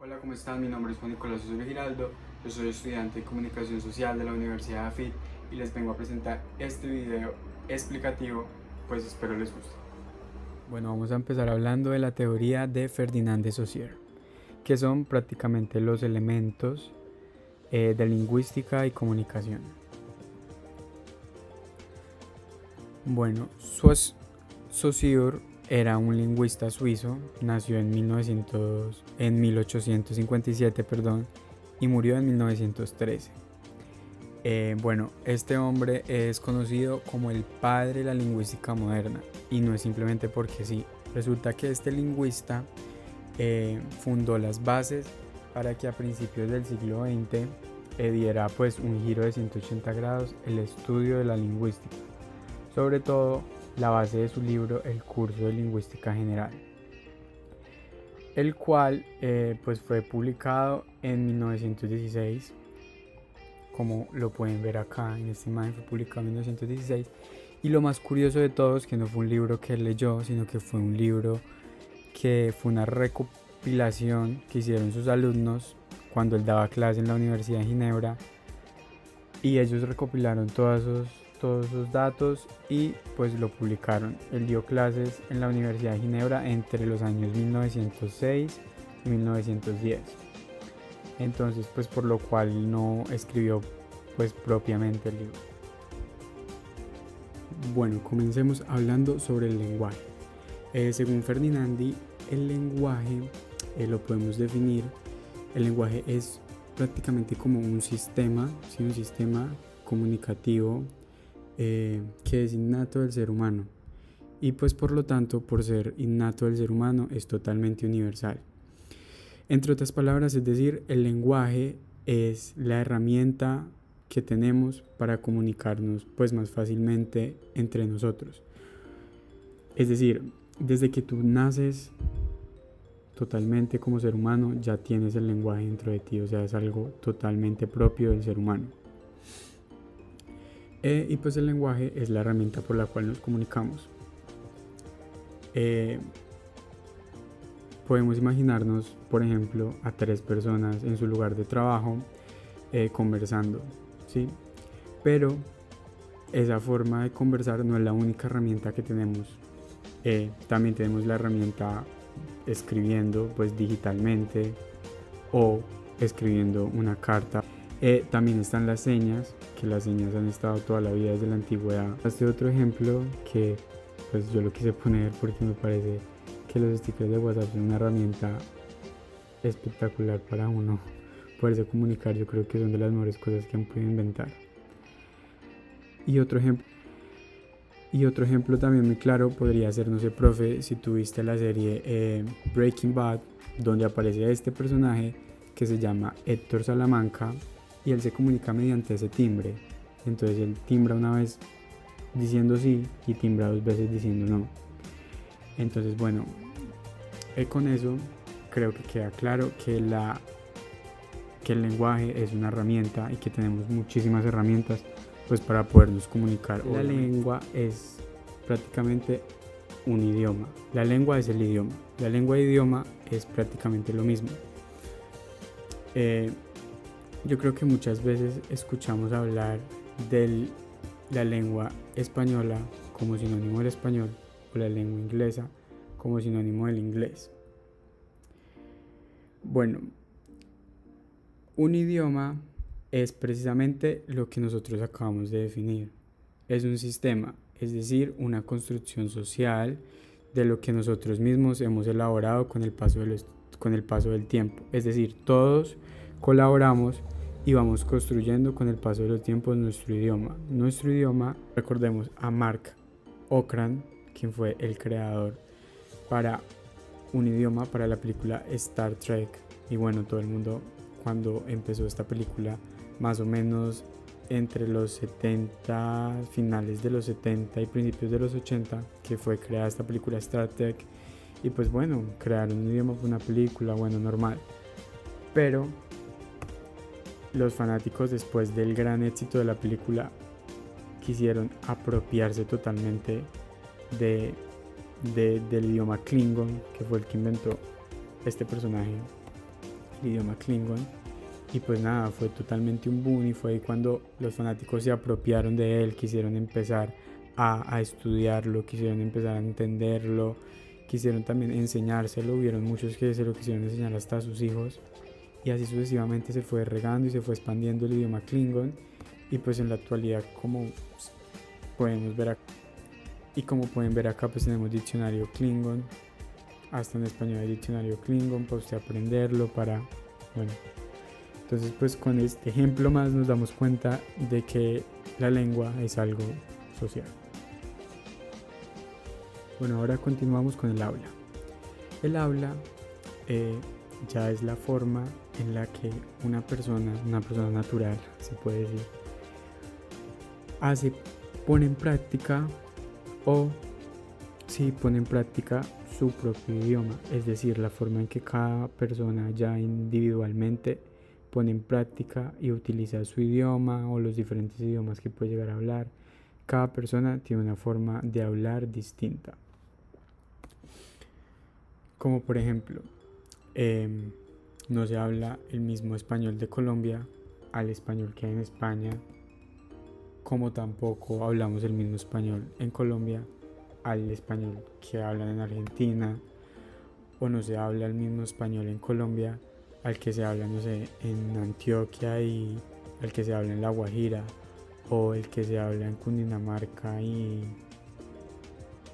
Hola, ¿cómo están? Mi nombre es Juan Nicolás Osorio Giraldo, yo soy estudiante de Comunicación Social de la Universidad de AFIT y les vengo a presentar este video explicativo, pues espero les guste. Bueno, vamos a empezar hablando de la teoría de Ferdinand de Saussure, que son prácticamente los elementos de lingüística y comunicación. Bueno, Saussure era un lingüista suizo, nació en 1857, y murió en 1913. Bueno, este hombre es conocido como el padre de la lingüística moderna, y no es simplemente porque sí. Resulta que este lingüista fundó las bases para que a principios del siglo XX diera pues un giro de 180 grados el estudio de la lingüística, sobre todo la base de su libro El curso de lingüística general, el cual pues fue publicado en 1916. Como lo pueden ver acá en esta imagen, fue publicado en 1916. Y lo más curioso de todo es que no fue un libro que él leyó, sino que fue un libro que fue una recopilación que hicieron sus alumnos cuando él daba clase en la Universidad de Ginebra, y ellos recopilaron todos esos datos y pues lo publicaron. Él dio clases en la Universidad de Ginebra entre los años 1906 y 1910. Entonces, pues por lo cual no escribió pues propiamente el libro. Bueno, comencemos hablando sobre el lenguaje. Según Ferdinandi, el lenguaje lo podemos definir. El lenguaje es prácticamente como un sistema, ¿sí? Un sistema comunicativo que es innato del ser humano, y pues por lo tanto, por ser innato del ser humano, es totalmente universal. Entre otras palabras, es decir, el lenguaje es la herramienta que tenemos para comunicarnos pues más fácilmente entre nosotros. Es decir, desde que tú naces totalmente como ser humano, ya tienes el lenguaje dentro de ti, o sea, es algo totalmente propio del ser humano. Y pues el lenguaje es la herramienta por la cual nos comunicamos. Podemos imaginarnos, por ejemplo, a tres personas en su lugar de trabajo conversando, ¿sí? Pero esa forma de conversar no es la única herramienta que tenemos. También tenemos la herramienta escribiendo pues digitalmente o escribiendo una carta. También están las señas, que las señas han estado toda la vida desde la antigüedad. Este otro ejemplo que pues yo lo quise poner porque me parece que los stickers de WhatsApp son una herramienta espectacular para uno poderse comunicar. Yo creo que son de las mejores cosas que han podido inventar. Y otro ejemplo también muy claro podría ser, no sé, profe, si tuviste la serie Breaking Bad, donde aparece este personaje que se llama Héctor Salamanca, y él se comunica mediante ese timbre. Entonces él timbra una vez diciendo sí y timbra dos veces diciendo no. Entonces, bueno, con eso creo que queda claro que el lenguaje es una herramienta y que tenemos muchísimas herramientas pues para podernos comunicar. La lengua es prácticamente un idioma. La lengua es el idioma. La lengua e idioma es prácticamente lo mismo. Yo creo que muchas veces escuchamos hablar de la lengua española como sinónimo del español, o la lengua inglesa como sinónimo del inglés. Bueno, un idioma es precisamente lo que nosotros acabamos de definir. Es un sistema, es decir, una construcción social de lo que nosotros mismos hemos elaborado con el paso del tiempo. Es decir, todos colaboramos y vamos construyendo con el paso de los tiempos nuestro idioma. Nuestro idioma, recordemos a Mark Okrand, quien fue el creador para un idioma para la película Star Trek. Y bueno, todo el mundo, cuando empezó esta película, más o menos entre los 70, finales de los 70 y principios de los 80, que fue creada esta película Star Trek. Y pues bueno, crear un idioma para una película, bueno, normal. Pero los fanáticos, después del gran éxito de la película, quisieron apropiarse totalmente del idioma Klingon, que fue el que inventó este personaje el idioma Klingon. Y pues nada, fue totalmente un boom y fue ahí cuando los fanáticos se apropiaron de él, quisieron empezar a estudiarlo, quisieron empezar a entenderlo, quisieron también enseñárselo, hubieron muchos que se lo quisieron enseñar hasta a sus hijos y así sucesivamente se fue regando y se fue expandiendo el idioma Klingon y pues en la actualidad como podemos ver acá, y como pueden ver acá pues tenemos diccionario Klingon, hasta en español hay diccionario Klingon para usted aprenderlo, para bueno. Entonces pues con este ejemplo más nos damos cuenta de que la lengua es algo social. Bueno, ahora continuamos con el habla. El habla ya es la forma en la que una persona natural, se puede decir, pone en práctica pone en práctica su propio idioma, es decir, la forma en que cada persona ya individualmente pone en práctica y utiliza su idioma o los diferentes idiomas que puede llegar a hablar. Cada persona tiene una forma de hablar distinta. Como por ejemplo, no se habla el mismo español de Colombia al español que hay en España, como tampoco hablamos el mismo español en Colombia al español que hablan en Argentina, o no se habla el mismo español en Colombia al que se habla, no sé, en Antioquia y al que se habla en La Guajira, o el que se habla en Cundinamarca y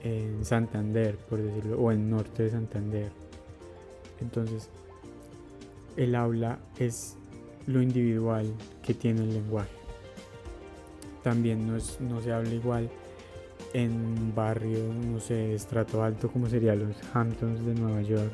en Santander, por decirlo, o en el norte de Santander. Entonces, el habla es lo individual que tiene el lenguaje. También no se habla igual en un barrio, no sé, estrato alto como sería los Hamptons de Nueva York,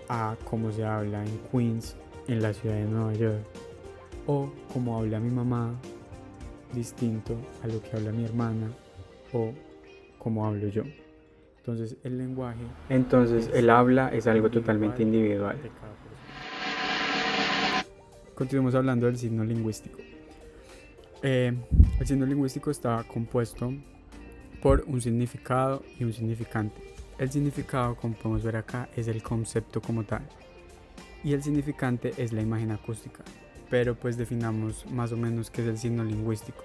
a como se habla en Queens, en la ciudad de Nueva York, o como habla mi mamá, distinto a lo que habla mi hermana, o como hablo yo. Entonces el habla es algo totalmente individual. Continuemos hablando del signo lingüístico. El signo lingüístico está compuesto por un significado y un significante. El significado, como podemos ver acá, es el concepto como tal, y el significante es la imagen acústica. Pero pues definamos más o menos qué es el signo lingüístico.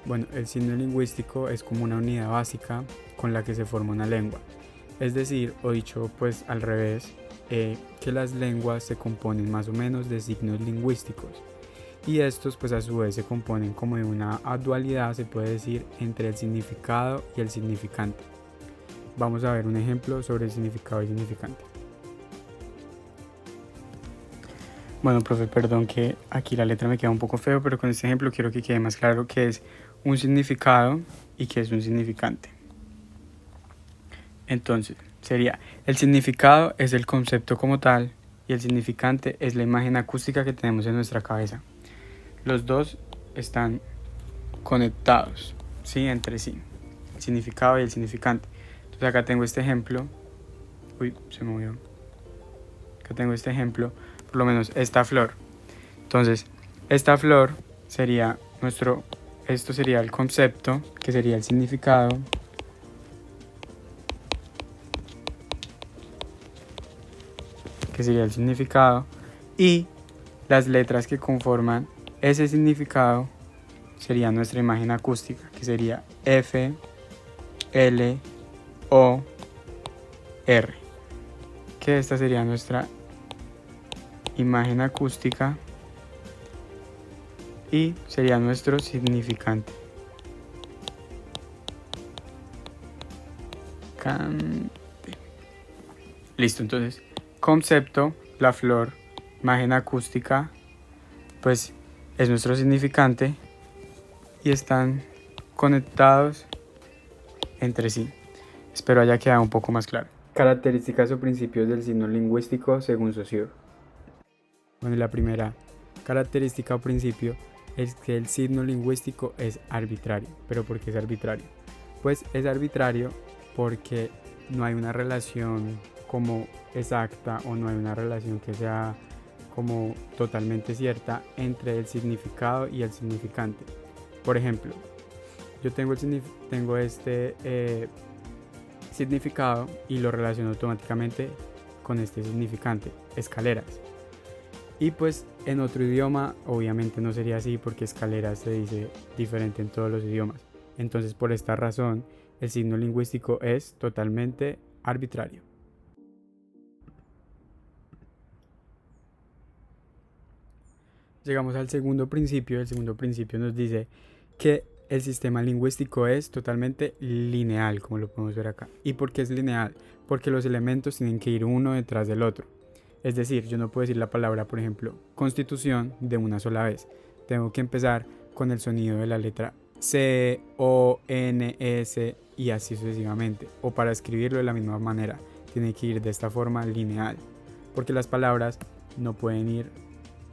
Bueno, el signo lingüístico es como una unidad básica con la que se forma una lengua. Es decir, o dicho pues al revés, que las lenguas se componen más o menos de signos lingüísticos. Y estos pues a su vez se componen como de una dualidad, se puede decir, entre el significado y el significante. Vamos a ver un ejemplo sobre el significado y significante. Bueno, profe, perdón que aquí la letra me queda un poco feo, pero con este ejemplo quiero que quede más claro qué es un significado y qué es un significante. Entonces, sería, el significado es el concepto como tal y el significante es la imagen acústica que tenemos en nuestra cabeza. Los dos están conectados, ¿sí? Entre sí, el significado y el significante. Entonces acá tengo este ejemplo. Uy, se movió. Acá tengo este ejemplo, por lo menos esta flor. Entonces, esta flor sería esto sería el concepto, que sería el significado. Que sería el significado. Y las letras que conforman ese significado sería nuestra imagen acústica, que sería F, L, O, R. Que esta sería nuestra imagen acústica y sería nuestro significante. Listo, entonces, concepto, la flor, imagen acústica, pues es nuestro significante y están conectados entre sí. Espero haya quedado un poco más claro. Características o principios del signo lingüístico según Saussure. Bueno, la primera característica o principio es que el signo lingüístico es arbitrario. ¿Pero por qué es arbitrario? Pues es arbitrario porque no hay una relación como exacta o no hay una relación que sea como totalmente cierta entre el significado y el significante. Por ejemplo, yo tengo este significado y lo relaciono automáticamente con este significante, escaleras. Y pues en otro idioma obviamente no sería así, porque escalera se dice diferente en todos los idiomas. Entonces, por esta razón, el signo lingüístico es totalmente arbitrario. Llegamos al segundo principio. El segundo principio nos dice que el sistema lingüístico es totalmente lineal, como lo podemos ver acá. ¿Y por qué es lineal? Porque los elementos tienen que ir uno detrás del otro. Es decir, yo no puedo decir la palabra, por ejemplo, constitución de una sola vez. Tengo que empezar con el sonido de la letra C, O, N, S y así sucesivamente. O para escribirlo de la misma manera, tiene que ir de esta forma lineal. Porque las palabras no pueden ir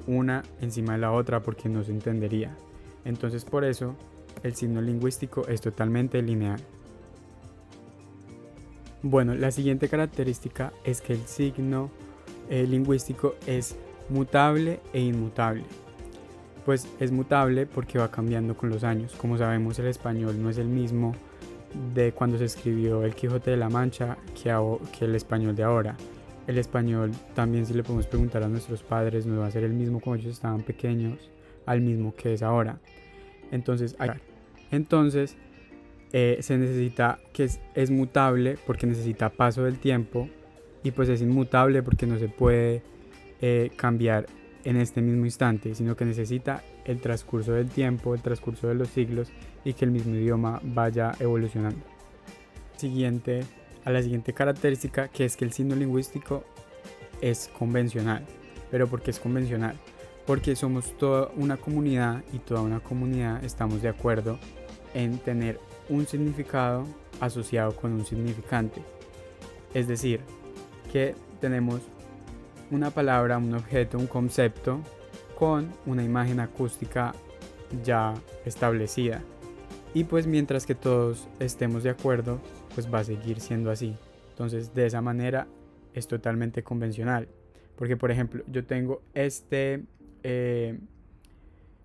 una encima de la otra porque no se entendería. Entonces, por eso el signo lingüístico es totalmente lineal. Bueno, la siguiente característica es que el signo lingüístico es mutable e inmutable. Pues es mutable porque va cambiando con los años. Como sabemos, el español no es el mismo de cuando se escribió el Quijote de la Mancha que el español de ahora. El español también, si le podemos preguntar a nuestros padres, no va a ser el mismo cuando ellos estaban pequeños al mismo que es ahora. Entonces se necesita que es mutable porque necesita paso del tiempo, y pues es inmutable porque no se puede cambiar en este mismo instante, sino que necesita el transcurso del tiempo, el transcurso de los siglos, y que el mismo idioma vaya evolucionando. A la siguiente característica, que es que el signo lingüístico es convencional. ¿Pero por qué es convencional? Porque somos toda una comunidad, y toda una comunidad estamos de acuerdo en tener un significado asociado con un significante. Es decir, que tenemos una palabra, un objeto, un concepto con una imagen acústica ya establecida. Y pues mientras que todos estemos de acuerdo, pues va a seguir siendo así. Entonces, de esa manera es totalmente convencional. Porque, por ejemplo, yo tengo este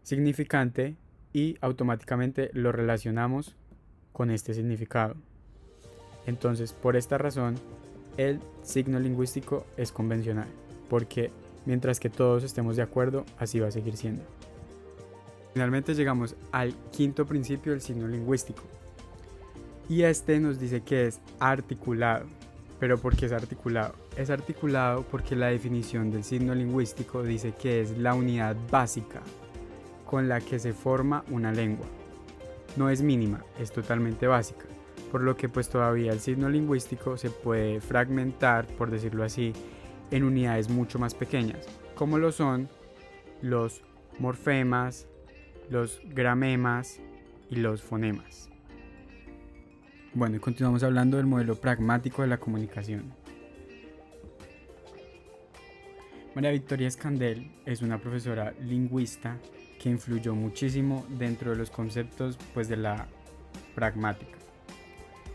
significante y automáticamente lo relacionamos con este significado. Entonces, por esta razón, el signo lingüístico es convencional, porque mientras que todos estemos de acuerdo, así va a seguir siendo. Finalmente llegamos al quinto principio del signo lingüístico, y este nos dice que es articulado. ¿Pero por qué es articulado? Es articulado porque la definición del signo lingüístico dice que es la unidad básica con la que se forma una lengua. No es mínima, es totalmente básica, por lo que pues todavía el signo lingüístico se puede fragmentar, por decirlo así, en unidades mucho más pequeñas, como lo son los morfemas, los gramemas y los fonemas. Bueno, y continuamos hablando del modelo pragmático de la comunicación. María Victoria Escandel es una profesora lingüista que influyó muchísimo dentro de los conceptos pues, de la pragmática.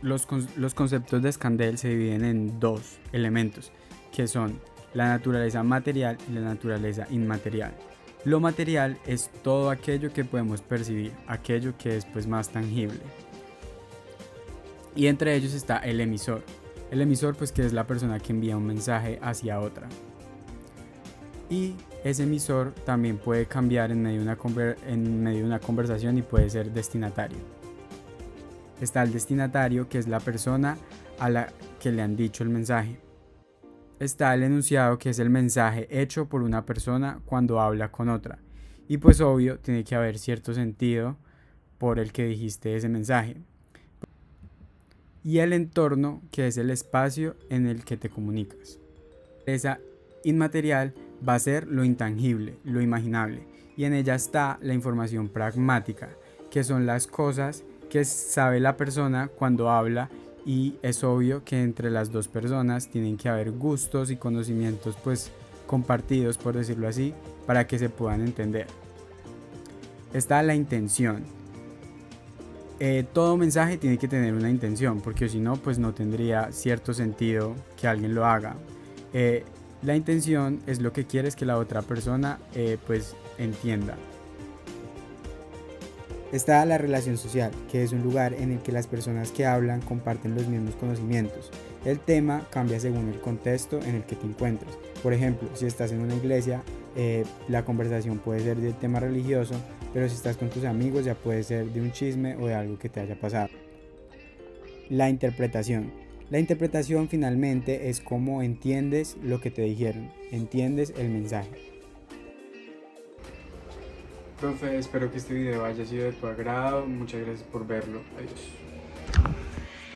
Los conceptos de Escandel se dividen en dos elementos, que son la naturaleza material y la naturaleza inmaterial. Lo material es todo aquello que podemos percibir, aquello que es pues, más tangible. Y entre ellos está el emisor. El emisor pues que es la persona que envía un mensaje hacia otra. Y ese emisor también puede cambiar en medio de una conversación y puede ser destinatario. Está el destinatario, que es la persona a la que le han dicho el mensaje. Está el enunciado, que es el mensaje hecho por una persona cuando habla con otra. Y pues obvio, tiene que haber cierto sentido por el que dijiste ese mensaje. Y el entorno, que es el espacio en el que te comunicas. Esa inmaterial va a ser lo intangible, lo imaginable, y en ella está la información pragmática, que son las cosas que sabe la persona cuando habla, y es obvio que entre las dos personas tienen que haber gustos y conocimientos pues compartidos, por decirlo así, para que se puedan entender. Está la intención. Todo mensaje tiene que tener una intención, porque si no, pues no tendría cierto sentido que alguien lo haga. La intención es lo que quieres que la otra persona pues entienda. Está la relación social, que es un lugar en el que las personas que hablan comparten los mismos conocimientos. El tema cambia según el contexto en el que te encuentres. Por ejemplo, si estás en una iglesia, La conversación puede ser del tema religioso, pero si estás con tus amigos ya puede ser de un chisme o de algo que te haya pasado. La interpretación. La interpretación finalmente es cómo entiendes lo que te dijeron, entiendes el mensaje. Profe, espero que este video haya sido de tu agrado. Muchas gracias por verlo. Adiós.